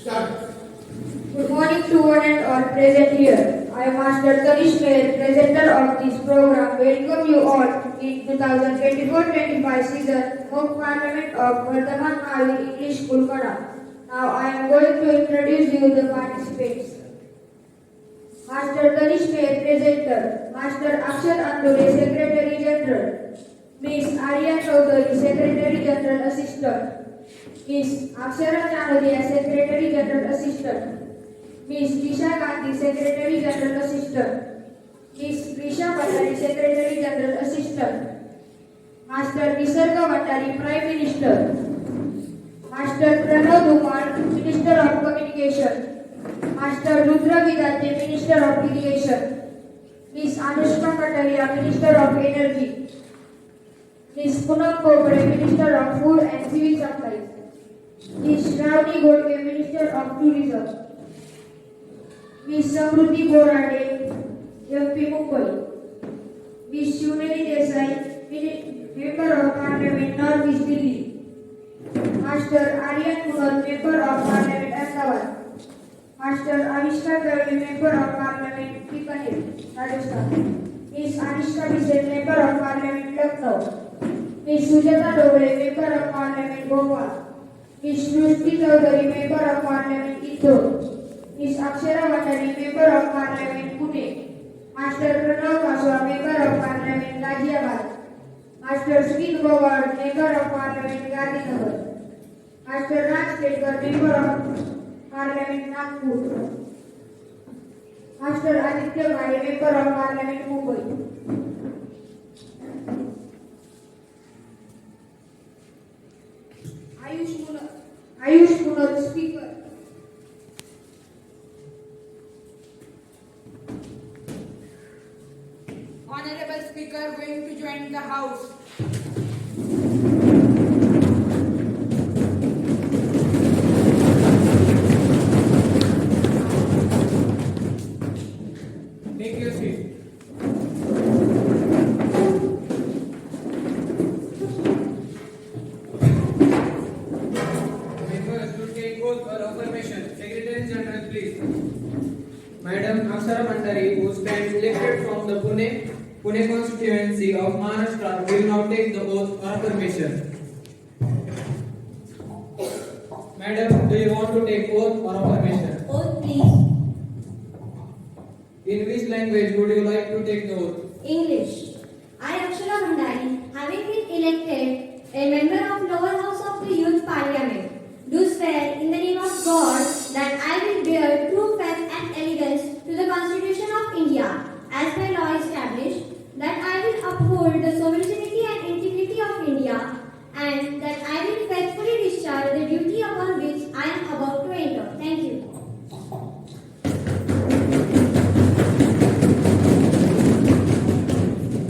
Start. Good morning to one and all present here. I am Master Tanish Meher, presenter of this program. Welcome you all in 2024-25 season of Parliament of Vardhaman Mahavir English School Kada. Now I am going to introduce you the participants. Master Tanish Meher, presenter. Master Akshar Andure, Secretary General. Miss Arya Chaudhary, Secretary General Assistant. Miss Akshara Chanodia, Secretary General Assistant. Miss Disha Gandhi, Secretary General Assistant. Miss Prisha Bhattari, Secretary General Assistant. Master Nisarga Bhattari, Prime Minister. Master Pranav Kumar, Minister of Communication. Master Rudra Vidante, Minister of Irrigation. Miss Anushka Kataria, Minister of Energy. Miss Punam Kopre, Minister of Food and Civil Supplies. Miss Shravani Godke, Minister of Tourism. Miss Samruddhi Borade, MP Mumbai. Miss Shuneri Desai, Member of Parliament, North East Delhi. Master Aryan Munal, Member of Parliament, Ahmedabad. Master Avishka Dravid, Member of Parliament, Bikaner, Rajasthan. Miss Anishka Bisset, Member of Parliament, Lucknow. Miss Sujata Dole, Member of Parliament, Bhopal. Miss Shruti Chaudhary, Member of Parliament, Indore. Miss Akshara Bhattari, Member of Parliament, Pune. Master Pranav Kaswa, Member of Parliament, Ghaziabad. Master Smith Goward, Member of Parliament, Gandhinagar. Master Raj Kedkar, Member of Parliament, Nagpur. Master Aditya Ghare, Member of Parliament, Mumbai. Ayush Munal, Speaker. Honorable Speaker going to join the House. Take your seat. Members to take oath for affirmation. Secretary General, please. Madam Akshara Bhattari, who stands elected from the Pune constituency of Maharashtra, will now take the oath for affirmation. Madam, do you want to take oath for affirmation? Oath, please. In which language would you like to take the oath? English. I, Akshara Bhandari, having been elected a member of lower house of the Youth Parliament, do swear in the name of God that I will bear true faith and allegiance to the Constitution of India as by law established, that I will uphold the sovereignty and integrity of India, and that I will faithfully discharge the duty upon which I am about to enter. Thank you.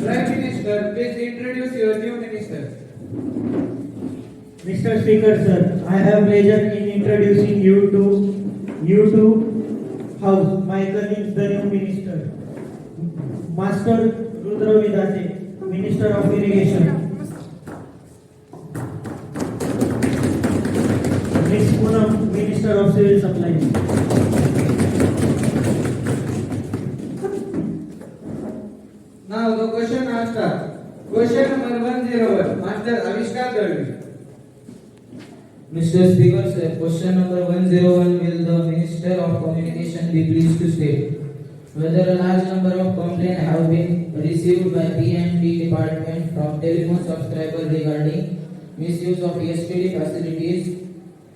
Prime Minister, please introduce your new minister. Mr. Speaker, sir, I have pleasure in introducing you to House. My colleague, the new minister, Master Rudra Vidante, Minister of Irrigation. Miss Poonam, Minister of Civil Supplies. Now the question answer. Question number 101. Master Avishkar Dravid. Mr. Speaker, sir, question number 101, will the Minister of Communication be pleased to state whether a large number of complaints have been received by PMD department from telephone subscribers regarding misuse of STD facilities,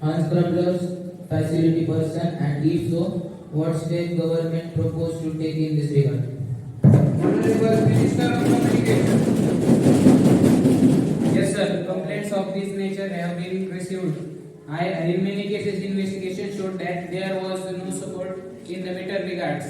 unscrupulous facility person, and if so, what step government propose to take in this regard? Honorable Minister of Communication. Yes, sir. Complaints of this nature have been received. In many cases, investigation showed that there was no support in the meter regards.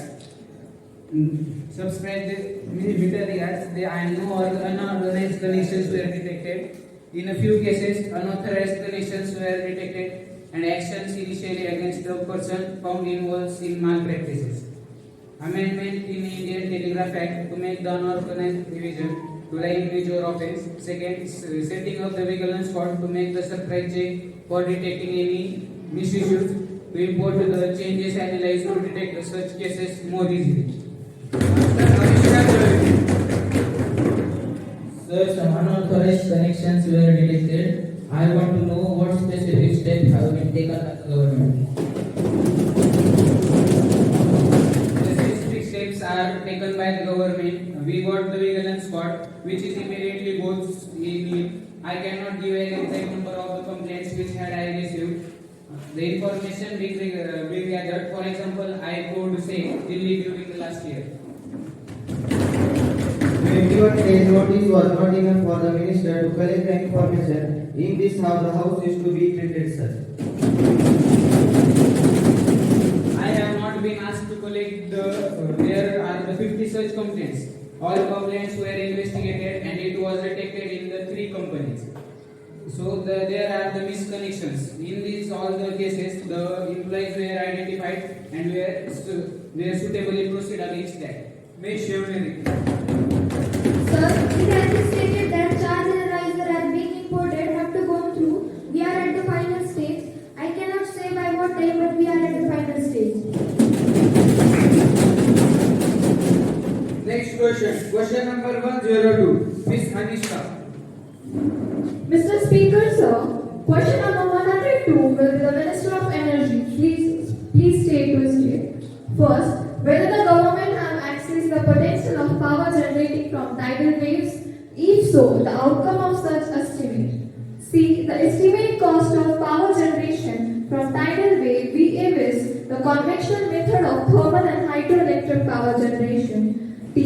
Subscribed meter regards, and no unorganized connections were detected. In a few cases, unauthorized connections were detected, and actions initially against the person found involved in malpractices. Amendment in Indian Telegraph Act to make the unorganized division to the individual offense. Second, setting up the vigilance squad to make the surprise check for detecting any misuse. to import the changes, analyze, to detect such cases more easily. Sir, some unauthorized connections were detected. I want to know what specific steps have been taken by the government. The specific steps are taken by the government. We got the vigilance squad, which is immediately goes in. I cannot give an exact number of the complaints which had I received. The information we gathered, for example, I could say Delhi during the last year. 21 days notice was not enough for the minister to collect the information. In this how the house is to be treated, sir. I have not been asked to collect there are the 50 such complaints. All complaints were investigated and it was detected in the 3 companies. So there are the misconnections. In these all the cases, the employees were identified and were suitably proceed against that. Ms. Shivneri. Sir, it has been stated that charge analyzer has been imported have to go through. We are at the final stage. I cannot say by what time, but we are at the final stage. Next question. Question number 102. Ms. Anisha. Mr. Speaker, sir, question number 102 will be the Minister of Energy. Please state to state. First, whether the government have accessed the potential of power generating from tidal waves. If so, the outcome of such estimate. C. The estimate cost of power generation from tidal wave VAVs, the conventional method of thermal and hydroelectric power generation. D.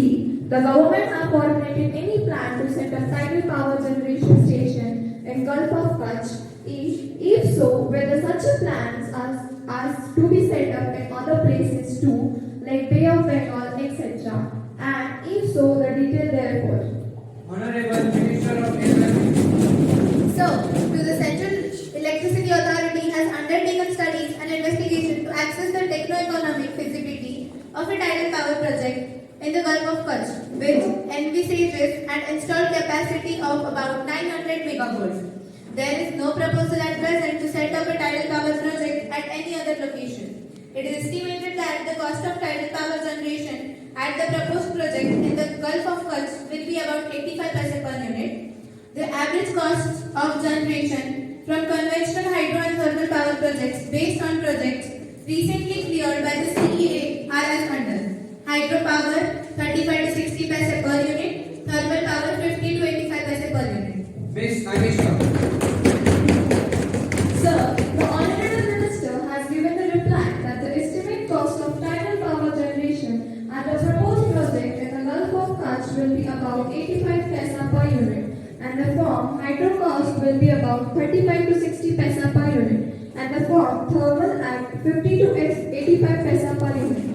The government have formulated any plan to set up tidal power generation station in Gulf of Kutch. If so, whether such a plans are to be set up in other places too, like Bay of Bengal, etc. And if so, the detail therefore. Honorable Minister of Energy. So, to the Central Electricity Authority has undertaken studies and investigation to access the techno-economic feasibility of a tidal power project in the Gulf of Kutch, with envisages an installed capacity of about 900 megavolts. There is no proposal at present to set up a tidal power project at any other location. It is estimated that the cost of tidal power generation at the proposed project in the Gulf of Kutch will be about 85 paise per unit. The average cost of generation from conventional hydro and thermal power projects based on projects recently cleared by the CEA are as under. Hydropower 35 to 60 paise per unit, thermal power 50 to 85 paise per unit. Ms. Anisha. Sir, the Honorable Minister has given the reply that the estimate cost of tidal power generation at the proposed project in the Gulf of Kutch will be about 85 paise per unit, and the form hydro cost will be about 35 to 60 paise per unit, and the form thermal at 50 to 85 paise per unit.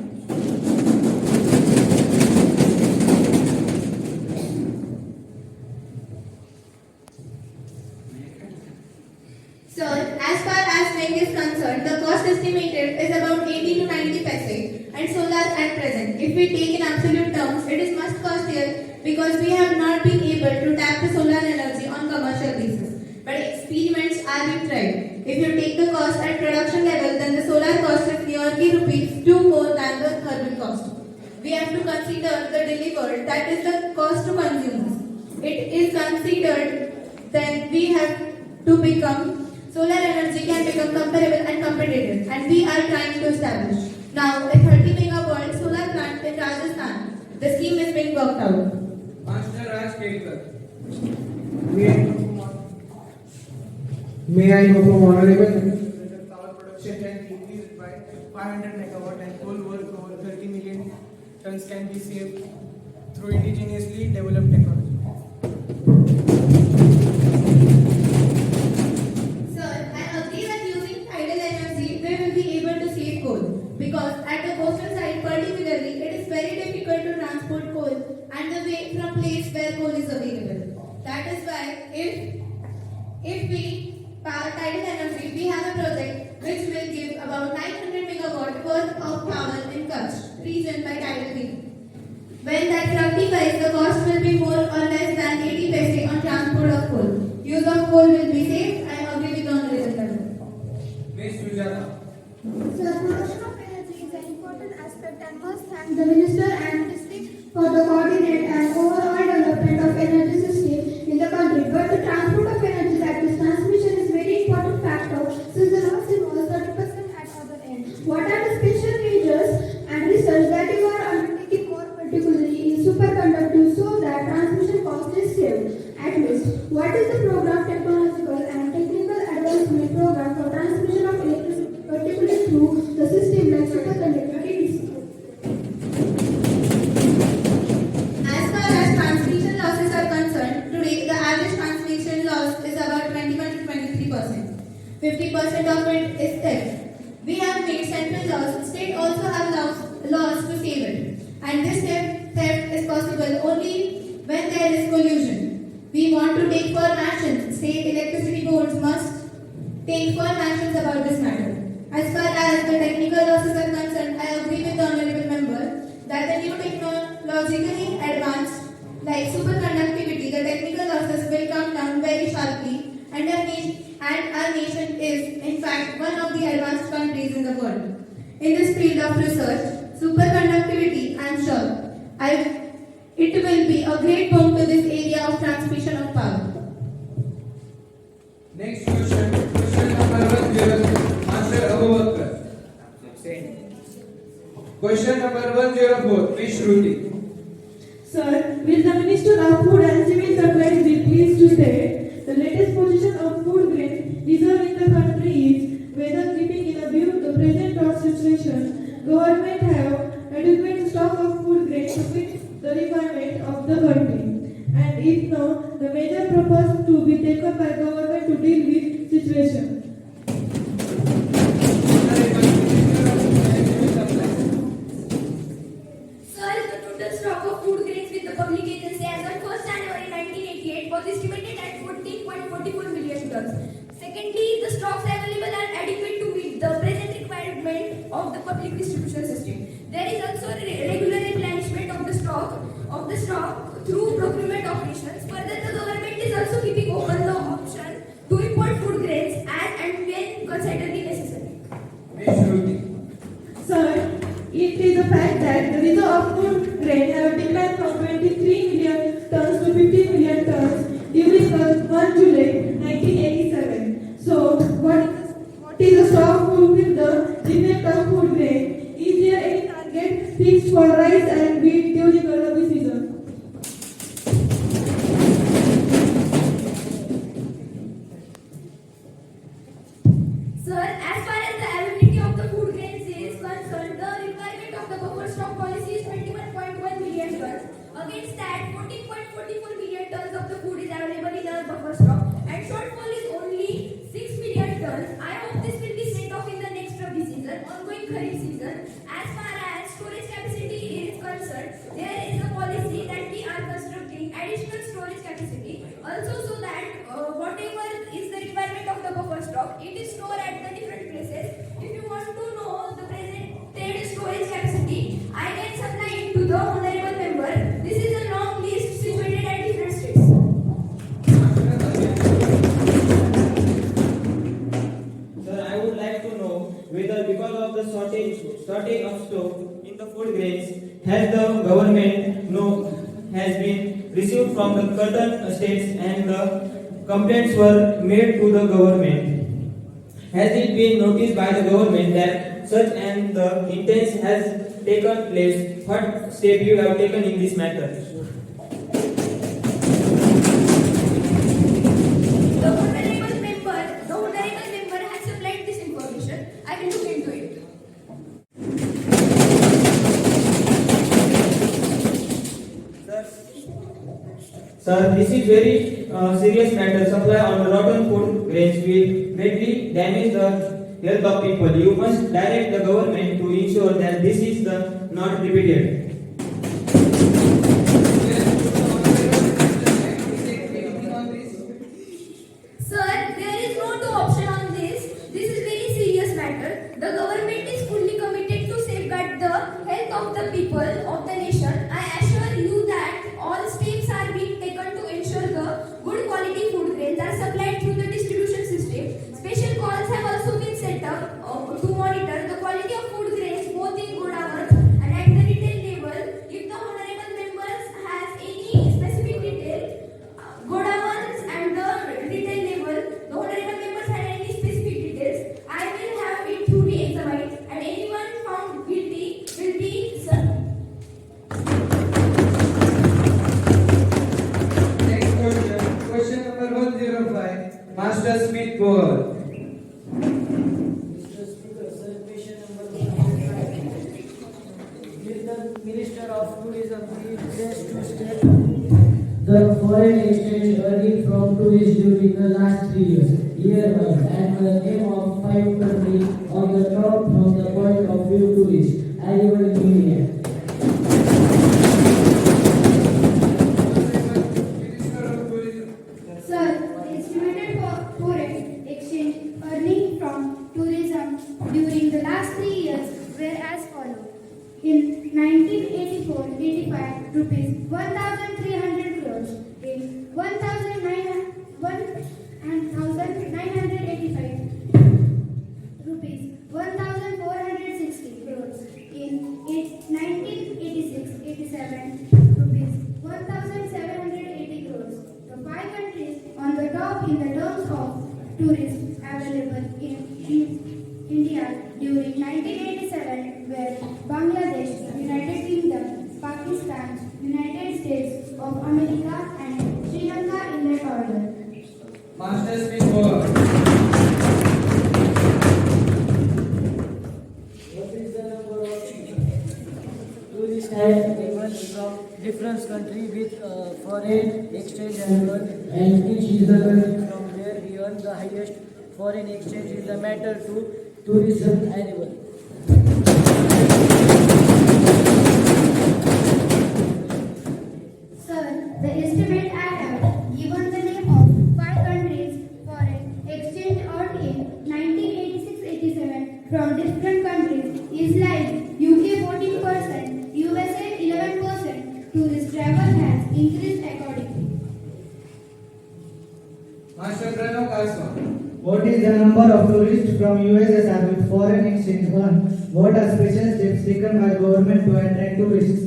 So, as far as wind is concerned, the cost estimated is about 80 to 90 paise and solar at present. If we take in absolute terms, it is much costlier because we have not been able to tap the solar energy on commercial basis. But experiments are being tried. If you take the cost at production level, then the solar cost is nearly rupees 2 more than the thermal cost. We have to consider the delivered, that is the cost to consumers. It is considered, then we have to become solar energy can become comparable and competitive, and we are trying to establish. Now, a 30 megawatt solar plant in Rajasthan, the scheme is being worked out. Master Raj Kelkar. May I know from Honorable Minister whether power production can be increased by 500 megawatt and coal work over 30 million tons can be saved through indigenously developed technology. Sir, I agree that using tidal energy, we will be able to save coal. Because at the coastal side particularly, it is very difficult to transport coal and the way from place where coal is available. That is why if we power tidal energy, we have a project which will give about 900 megawatt worth of power in Kutch region by tidal wave. When that fructifies, the cost will be more or less than 80 paise on transport of coal. Use of coal will be saved. I agree with Honorable Minister. Ms. Sujata. 50% of it is theft. We have made central laws. State also have laws to save it. And this theft is possible only when there is collusion. We want to take firm actions. State electricity boards must take firm actions about this matter. As far as the technical losses are concerned, I agree with the honorable member that the new technologically advanced like superconductivity, the technical losses will come down very sharply and our nation is in fact one of the advanced countries in the world. In this field of research, superconductivity, I am sure it will be a great boon to this area of transmission of power. Next question number 104, Master Abubakar. Question number 104, Ms. Shruti. Sir, will the Minister of Food and Civil Supplies be pleased to state the latest position of food grain reserve in the country is whether keeping in view the present drought situation, government have adequate stock of food grain to meet the requirement of the country, and if no, the measure proposed to be taken by government to deal with situation. Sir, the total stock of food grains with the public agency as on 1st January 1988 was estimated at 14.44 million tons. Secondly, the stocks available are adequate to meet the present requirement of the public distribution system. There is also regular replenishment of the stock through procurement operations. Further, the government is also keeping open the option to import food grains as and when considered necessary. Ms. Shruti. Sir, it is a fact that the reserve of food grain have declined from 23 million tons to 15 million tons during 1 July 1987. So, what is the stock fulfill the demand of food grain? Is there any target fixed for rice and wheat during the Rabi season? Sir, as far as the availability of the food grains is concerned, the requirement of the buffer stock policy is 21.1 million tons. Against that, 14.44 million tons of the food is available in our buffer stock, and shortfall is only 6 million tons. I hope this will be set off in the next Rabi season, ongoing Kharif season. As far as storage capacity is concerned, there is a policy that we are constructing additional storage capacity, also so that whatever is the requirement of the buffer stock, it is stored at the different places. If you want to know the present storage capacity, I can supply it to the honorable member. This is a long list situated at different states. Sir, I would like to know whether because of the shortage of stock in the food grains, has the government has been received from the certain states and the complaints were made to the government. Has it been noticed by the government that such and the intent has taken place? What step you have taken in this matter? The honorable member has supplied this information. I will look into it. Sir, this is very serious matter. Supply on rotten food grains will greatly damage the health of people. You must direct the government to ensure that this is not repeated. Sir, there is no two option on this. This is very serious matter. The government is fully committed to safeguard the health of the people of the nation. I assure you that all steps are being taken to ensure the good quality food grains are supplied through the distribution system. Special calls have also been set up to monitor the quality of food grains both in Godawans and at the retail level. If the honorable members has any specific detail, Godawans and the retail level, the honorable members had any specific details, I will have it truly examined and anyone found guilty will be served. Next question number 105, Master Smith Bowl. Mr. Speaker, sir, question number 105. Will the Minister of Tourism be pleased to state the foreign exchange earning from tourists during the last 3 years, year-wise, and the name of 5 countries on the top from the point of view tourists, arrival in India. Minister of Tourism. Sir, the estimated foreign exchange earning from tourism during the last 3 years were as follows. In 1984-85, rupees 1,300 crores. In 1,985, rupees 1,460 crores. In 1986-87, rupees 1,780 crores. The 5 countries on the top in the terms of tourists available in India during 1987 were Bangladesh, United Kingdom, Pakistan, United States of America, and Sri Lanka in that order. Master Smith Power. What is the number of tourists arrivals from different country with foreign exchange and which is the country from where we earn the highest foreign exchange is the matter to tourism arrival. Sir, the estimate I have given the name of 5 countries foreign exchange earned in 1986-87 from different countries is like UK 14%, USA 11%. Tourist travel has increased accordingly. Master Pranav Kaswa. What is the number of tourists from USSR with foreign exchange earned? What are special steps taken by government to attract tourists?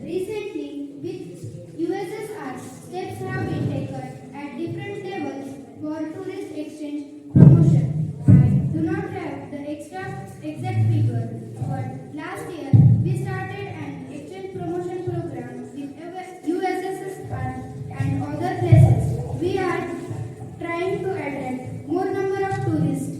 Recently, with USSR, steps have been taken at different levels for tourist exchange promotion. I do not have the exact figure, but last year we started an exchange promotion program with USSR and other places. We are trying to attract more number of tourists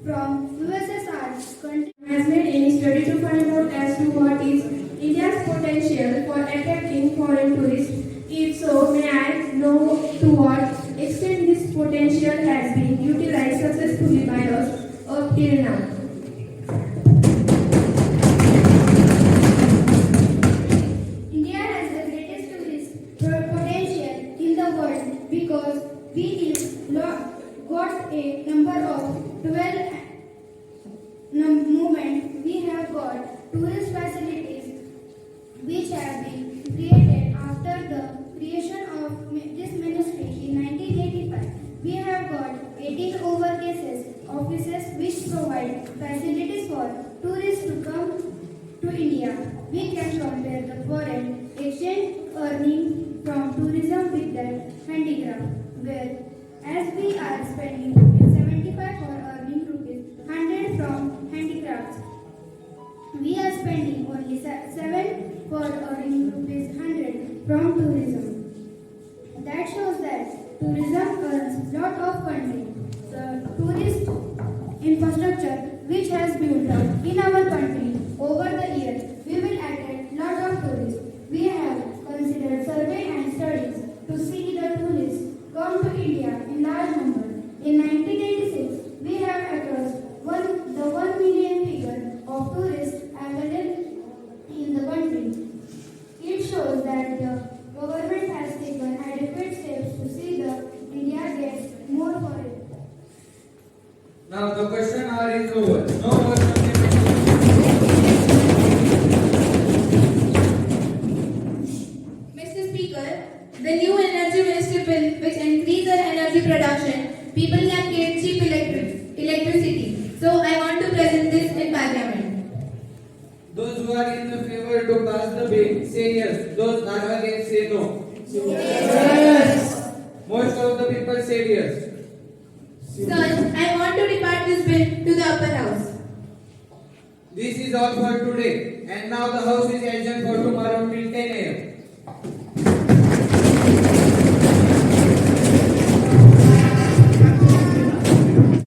from USSR countries. Has made any study to find out as to what is India's potential for attracting foreign tourists? If so, may I know to what extent this potential has been utilized successfully by us up till now? India has the greatest tourist potential in the world because we got a number of 12 movement. We have got tourist facilities which have been created after the creation of this ministry in 1985. We have got 18 overcases offices which provide facilities for tourists to come to India. We can compare the foreign exchange earning from tourism with their handicraft, where as we are spending rupees 75 for earning rupees 100 from handicrafts, we are spending only 7 for earning rupees 100 from tourism. That shows that tourism earns lot of funding. The tourist infrastructure which has built up in our country over the years, we will attract lot of tourists. We have considered survey and studies to see the tourists come to India in large number. In 1986, we have across the 1 million figure of tourists available in the country. It shows that the government has taken adequate steps to see the India gets more for it. Now the question hour is over. No more Mr. Speaker, the new energy ministry bill which increases energy production, people can get cheap electricity. So I want to present this in Parliament. Those who are in the favor to pass the bill, say yes. Those not against, say no. Yes. Most of the people said yes. Sir, I want to depart this bill to the upper house. This is all for today. And now the house is adjourned for tomorrow till 10 a.m.